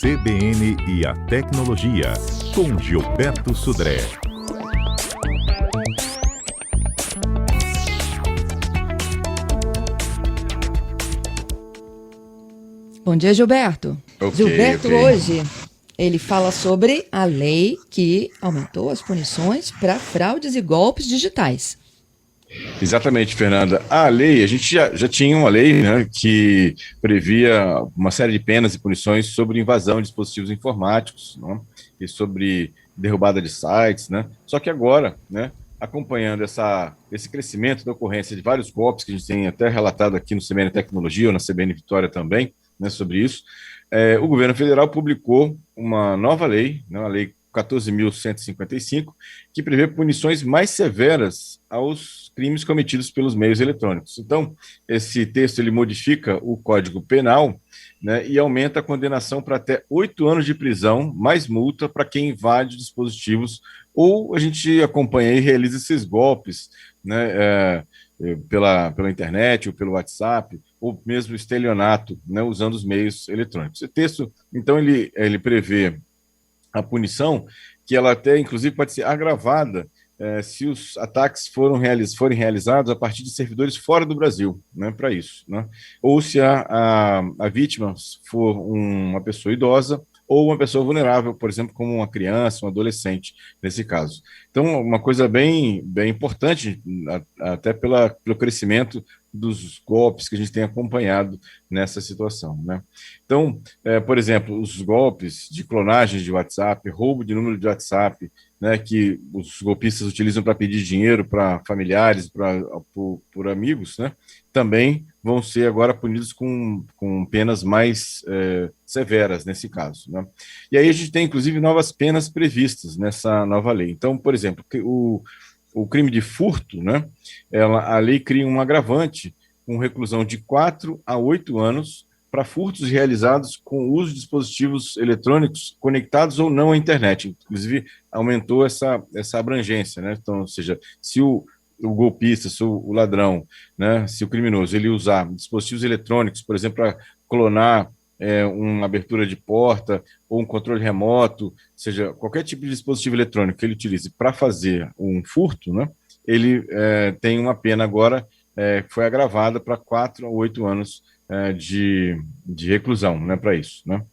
CBN e a Tecnologia, com Gilberto Sudré. Bom dia, Gilberto. Gilberto, Ok. hoje, ele fala sobre a lei que aumentou as punições para fraudes e golpes digitais. Exatamente, Fernanda. A lei, a gente já tinha uma lei, né, que previa uma série de penas e punições sobre invasão de dispositivos informáticos, né, e sobre derrubada de sites, né? Só que agora, né, acompanhando esse crescimento da ocorrência de vários golpes que a gente tem até relatado aqui no CBN Tecnologia ou na CBN Vitória também, né, sobre isso, o governo federal publicou uma nova lei, né, a lei 14.155, que prevê punições mais severas aos crimes cometidos pelos meios eletrônicos. Então, esse texto ele modifica o Código Penal, né, e aumenta a condenação para até 8 anos de prisão, mais multa para quem invade dispositivos, ou a gente acompanha e realiza esses golpes, né, pela internet ou pelo WhatsApp, ou mesmo estelionato, né, usando os meios eletrônicos. Esse texto, então, ele prevê a punição, que ela até, inclusive, pode ser agravada se os ataques forem realizados a partir de servidores fora do Brasil, né, para isso, né? Ou se a vítima for uma pessoa idosa ou uma pessoa vulnerável, por exemplo, como uma criança, um adolescente, nesse caso. Então, uma coisa bem importante, até pelo crescimento dos golpes que a gente tem acompanhado nessa situação, né? Então, por exemplo, os golpes de clonagem de WhatsApp, roubo de número de WhatsApp, né, que os golpistas utilizam para pedir dinheiro para familiares, por amigos, né, também vão ser agora punidos com penas mais severas nesse caso, né? E aí a gente tem, inclusive, novas penas previstas nessa nova lei. Então, por exemplo, o crime de furto, né, a lei cria um agravante com reclusão de 4 a 8 anos para furtos realizados com o uso de dispositivos eletrônicos conectados ou não à internet. Inclusive, aumentou essa abrangência, né? Então, ou seja, se o golpista, se o ladrão, né, se o criminoso, ele usar dispositivos eletrônicos, por exemplo, para clonar uma abertura de porta ou um controle remoto, ou seja, qualquer tipo de dispositivo eletrônico que ele utilize para fazer um furto, né, ele tem uma pena agora que foi agravada para 4 a 8 anos de reclusão, né, para isso, né?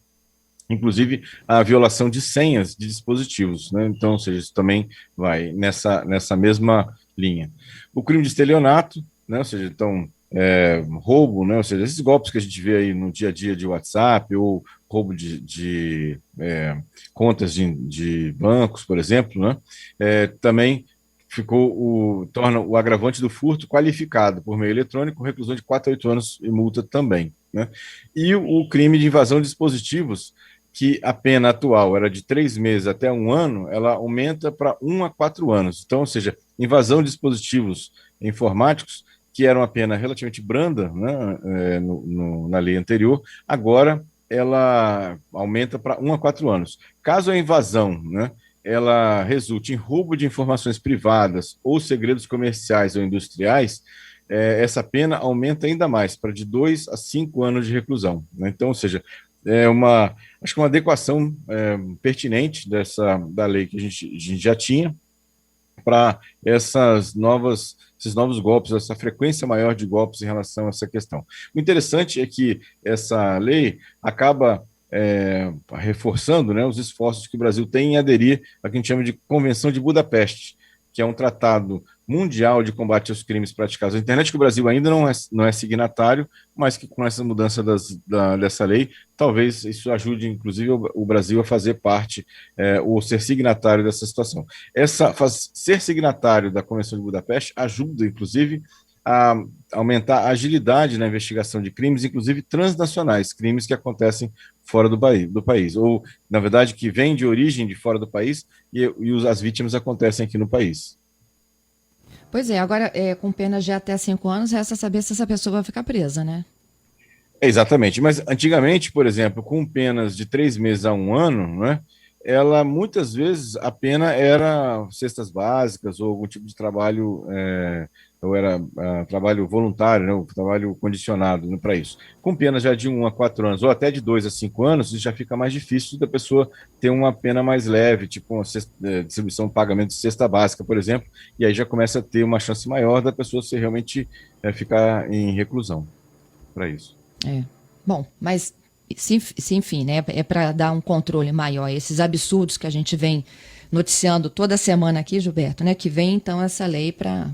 Inclusive a violação de senhas de dispositivos, né? Então, ou seja, isso também vai nessa mesma linha. O crime de estelionato, né? Ou seja, então, roubo, né? Ou seja, esses golpes que a gente vê aí no dia a dia de WhatsApp ou roubo de contas de bancos, por exemplo, né? Também torna o agravante do furto qualificado por meio eletrônico, reclusão de 4 a 8 anos e multa também, né? E o crime de invasão de dispositivos, que a pena atual era de 3 meses até 1 ano, ela aumenta para 1 a 4 anos. Então, ou seja, invasão de dispositivos informáticos, que era uma pena relativamente branda, né, na lei anterior, agora ela aumenta para 1 a 4 anos. Caso a invasão, né, ela resulte em roubo de informações privadas ou segredos comerciais ou industriais, essa pena aumenta ainda mais, para de 2 a 5 anos de reclusão, né? Então, ou seja, acho que uma adequação pertinente da lei que a gente já tinha para esses novos golpes, essa frequência maior de golpes em relação a essa questão. O interessante é que essa lei acaba reforçando, né, os esforços que o Brasil tem em aderir a que a gente chama de Convenção de Budapeste, que é um tratado mundial de combate aos crimes praticados na internet, que o Brasil ainda não é signatário, mas que com essa mudança dessa lei, talvez isso ajude, inclusive, o Brasil a fazer parte ou ser signatário dessa situação. Ser signatário da Convenção de Budapeste ajuda, inclusive, a aumentar a agilidade na investigação de crimes, inclusive transnacionais, crimes que acontecem fora do país, ou, na verdade, que vêm de origem de fora do país e as vítimas acontecem aqui no país. Pois é, agora com penas de até 5 anos, resta saber se essa pessoa vai ficar presa, né? Exatamente, mas antigamente, por exemplo, com penas de 3 meses a 1 ano, né, ela muitas vezes a pena era cestas básicas ou algum tipo de trabalho ou era trabalho voluntário, né, o trabalho condicionado, né, para isso. Com penas já de 1 a 4 anos, ou até de 2 a 5 anos, já fica mais difícil da pessoa ter uma pena mais leve, tipo uma distribuição, pagamento de cesta básica, por exemplo, e aí já começa a ter uma chance maior da pessoa se realmente ficar em reclusão para isso. Bom, mas se enfim, né, é para dar um controle maior a esses absurdos que a gente vem noticiando toda semana aqui, Gilberto, né, que vem então essa lei para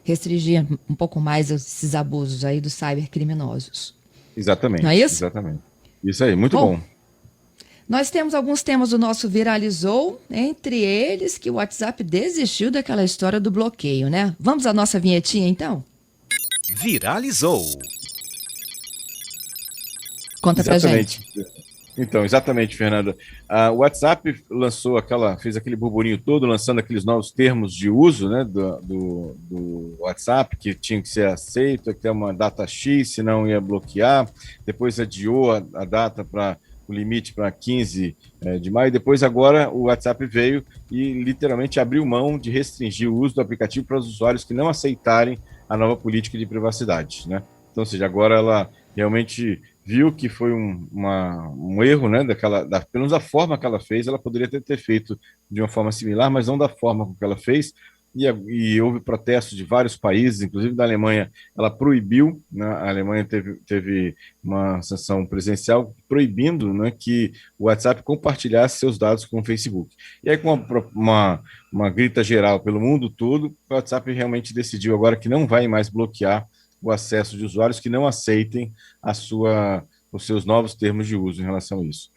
restringir um pouco mais esses abusos aí dos cybercriminosos. Exatamente. Não é isso? Exatamente. Isso aí, muito bom. Nós temos alguns temas do nosso Viralizou, entre eles que o WhatsApp desistiu daquela história do bloqueio, né? Vamos à nossa vinhetinha, então? Viralizou. Conta pra gente. Então, exatamente, Fernanda. O WhatsApp fez aquele burburinho todo, lançando aqueles novos termos de uso, né, do WhatsApp, que tinha que ser aceito, que ter uma data X, senão ia bloquear. Depois adiou a data para o limite para 15 de maio. Depois, agora, o WhatsApp veio e literalmente abriu mão de restringir o uso do aplicativo para os usuários que não aceitarem a nova política de privacidade, né? Então, ou seja, agora ela realmente viu que foi um erro, né, pelo menos da forma que ela fez. Ela poderia ter feito de uma forma similar, mas não da forma com que ela fez, e houve protestos de vários países, inclusive da Alemanha. Ela proibiu, né, a Alemanha teve uma sanção presidencial proibindo, né, que o WhatsApp compartilhasse seus dados com o Facebook. E aí, com uma grita geral pelo mundo todo, o WhatsApp realmente decidiu agora que não vai mais bloquear o acesso de usuários que não aceitem os seus novos termos de uso em relação a isso.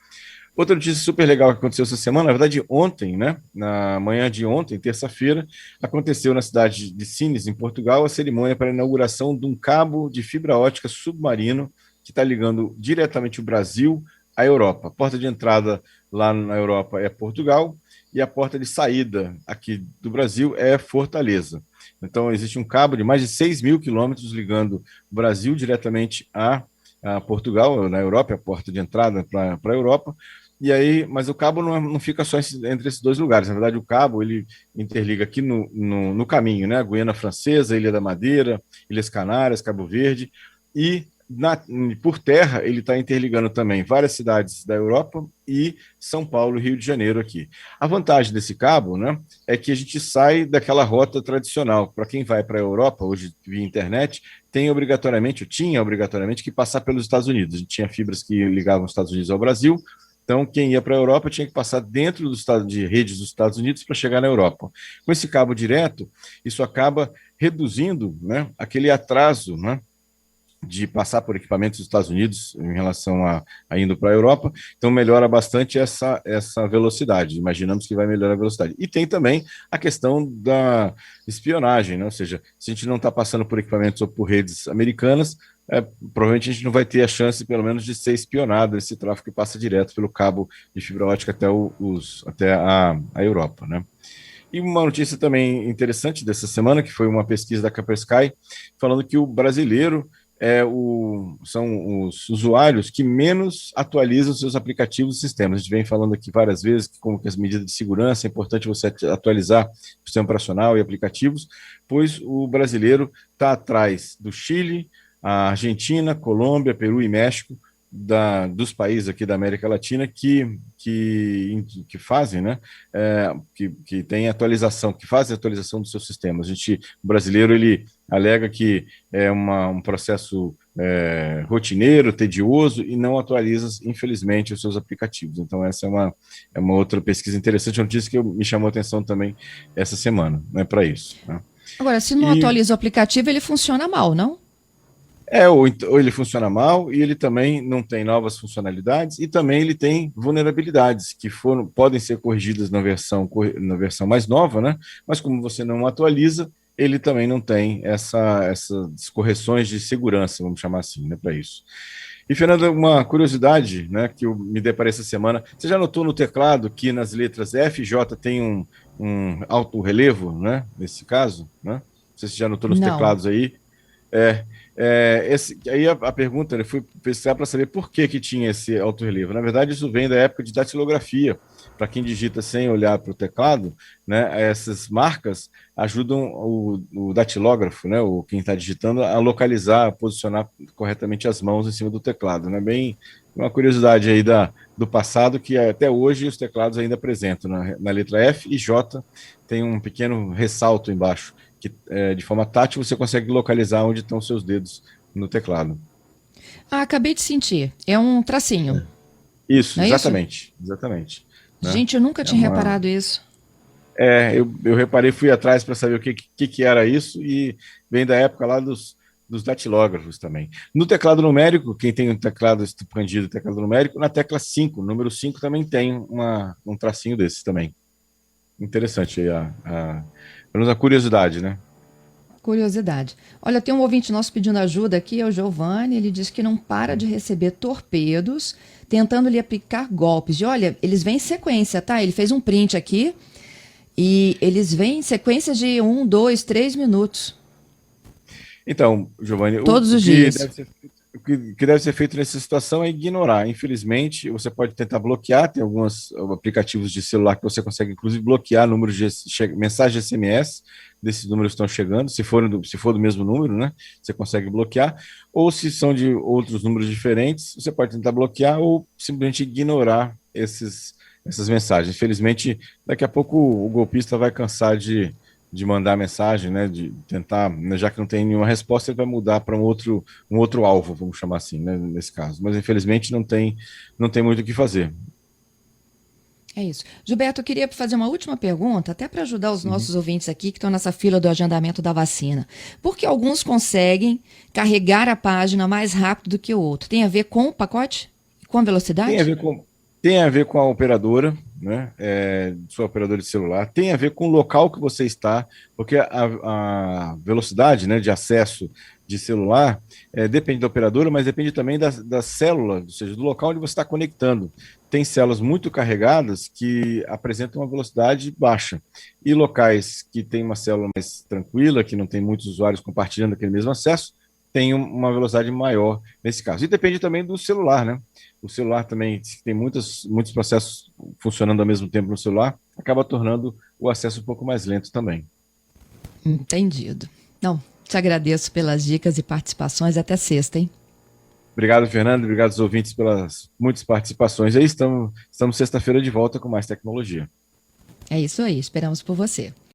Outra notícia super legal que aconteceu essa semana, na verdade ontem, né, na manhã de ontem, terça-feira, aconteceu na cidade de Sines, em Portugal, a cerimônia para a inauguração de um cabo de fibra ótica submarino que está ligando diretamente o Brasil à Europa. A porta de entrada lá na Europa é Portugal e a porta de saída aqui do Brasil é Fortaleza. Então, existe um cabo de mais de 6.000 quilômetros ligando o Brasil diretamente a Portugal, na Europa, é a porta de entrada para a Europa. E aí, mas o cabo não fica só entre esses dois lugares. Na verdade, o cabo ele interliga aqui no caminho, né? A Guiana Francesa, Ilha da Madeira, Ilhas Canárias, Cabo Verde, e por terra ele está interligando também várias cidades da Europa e São Paulo, Rio de Janeiro aqui. A vantagem desse cabo, né, é que a gente sai daquela rota tradicional. Para quem vai para a Europa, hoje via internet, tinha obrigatoriamente que passar pelos Estados Unidos. A gente tinha fibras que ligavam os Estados Unidos ao Brasil. Então, quem ia para a Europa tinha que passar dentro de redes dos Estados Unidos para chegar na Europa. Com esse cabo direto, isso acaba reduzindo, né, aquele atraso, né, de passar por equipamentos dos Estados Unidos em relação a indo para a Europa. Então, melhora bastante essa velocidade. Imaginamos que vai melhorar a velocidade. E tem também a questão da espionagem, né? Ou seja, se a gente não está passando por equipamentos ou por redes americanas, provavelmente a gente não vai ter a chance, pelo menos, de ser espionado esse tráfego que passa direto pelo cabo de fibra ótica até a Europa, né? E uma notícia também interessante dessa semana, que foi uma pesquisa da Kaspersky, falando que o brasileiro são os usuários que menos atualizam seus aplicativos e sistemas. A gente vem falando aqui várias vezes que, como que as medidas de segurança, é importante você atualizar o sistema operacional e aplicativos, pois o brasileiro está atrás do Chile, a Argentina, Colômbia, Peru e México, dos países aqui da América Latina que fazem, né, que tem atualização, que fazem atualização dos seus sistemas. O brasileiro, ele alega que é um processo rotineiro, tedioso, e não atualiza, infelizmente, os seus aplicativos. Então, essa é uma outra pesquisa interessante, uma notícia que me chamou a atenção também essa semana, né, para isso, né? Agora, se não atualiza o aplicativo, ele funciona mal, não? Ou ele funciona mal, e ele também não tem novas funcionalidades, e também ele tem vulnerabilidades que podem ser corrigidas na versão mais nova, né? Mas como você não atualiza, ele também não tem essas correções de segurança, vamos chamar assim, né, para isso. E, Fernanda, uma curiosidade, né, que eu me deparei essa semana: você já notou no teclado que nas letras F e J tem um alto relevo, né, nesse caso, né? Não sei se você já notou nos teclados aí. Aí a pergunta, eu fui pesquisar para saber por que tinha esse alto-relevo. Na verdade, isso vem da época de datilografia. Para quem digita sem olhar para o teclado, né, essas marcas ajudam o datilógrafo, né, quem está digitando, a localizar, a posicionar corretamente as mãos em cima do teclado. Né? Bem, uma curiosidade aí do passado, que até hoje os teclados ainda apresentam. Na letra F e J tem um pequeno ressalto embaixo, que de forma tátil você consegue localizar onde estão seus dedos no teclado. Ah, acabei de sentir. É um tracinho. Isso, Não é exatamente. Exatamente. Né? Gente, eu nunca tinha reparado isso. Eu reparei, fui atrás para saber o que era isso, e vem da época lá dos datilógrafos também. No teclado numérico, quem tem um teclado expandido, teclado numérico, na tecla 5, número 5 também tem um tracinho desse também. Interessante aí pelo menos a curiosidade, né? Curiosidade. Olha, tem um ouvinte nosso pedindo ajuda aqui, é o Giovanni. Ele diz que não para de receber torpedos tentando lhe aplicar golpes. E olha, eles vêm em sequência, tá? Ele fez um print aqui e eles vêm em sequência de 1, 2, 3 minutos. Então, Giovanni, Todos os dias. O que deve ser feito nessa situação é ignorar. Infelizmente, você pode tentar bloquear, tem alguns aplicativos de celular que você consegue, inclusive, bloquear números de mensagens de SMS desses números que estão chegando, se for do mesmo número, né? Você consegue bloquear, ou se são de outros números diferentes, você pode tentar bloquear ou simplesmente ignorar essas mensagens. Infelizmente, daqui a pouco o golpista vai cansar de mandar mensagem, né, de tentar, né, já que não tem nenhuma resposta, ele vai mudar para um outro alvo, vamos chamar assim, né, nesse caso. Mas infelizmente não tem muito o que fazer. É isso. Gilberto, eu queria fazer uma última pergunta, até para ajudar os nossos ouvintes aqui que estão nessa fila do agendamento da vacina. Por que alguns conseguem carregar a página mais rápido do que o outro? Tem a ver com o pacote? Com a velocidade? Tem a ver com a operadora, né? Sua operadora de celular, tem a ver com o local que você está, porque a velocidade, né, de acesso de celular depende da operadora, mas depende também da célula, ou seja, do local onde você está conectando. Tem células muito carregadas que apresentam uma velocidade baixa, e locais que tem uma célula mais tranquila, que não tem muitos usuários compartilhando aquele mesmo acesso, tem uma velocidade maior nesse caso. E depende também do celular, né? O celular também, se tem muitos processos funcionando ao mesmo tempo no celular, acaba tornando o acesso um pouco mais lento também. Entendido. Não, te agradeço pelas dicas e participações. Até sexta, hein? Obrigado, Fernando. Obrigado aos ouvintes pelas muitas participações. Aí estamos sexta-feira de volta com mais tecnologia. É isso aí. Esperamos por você.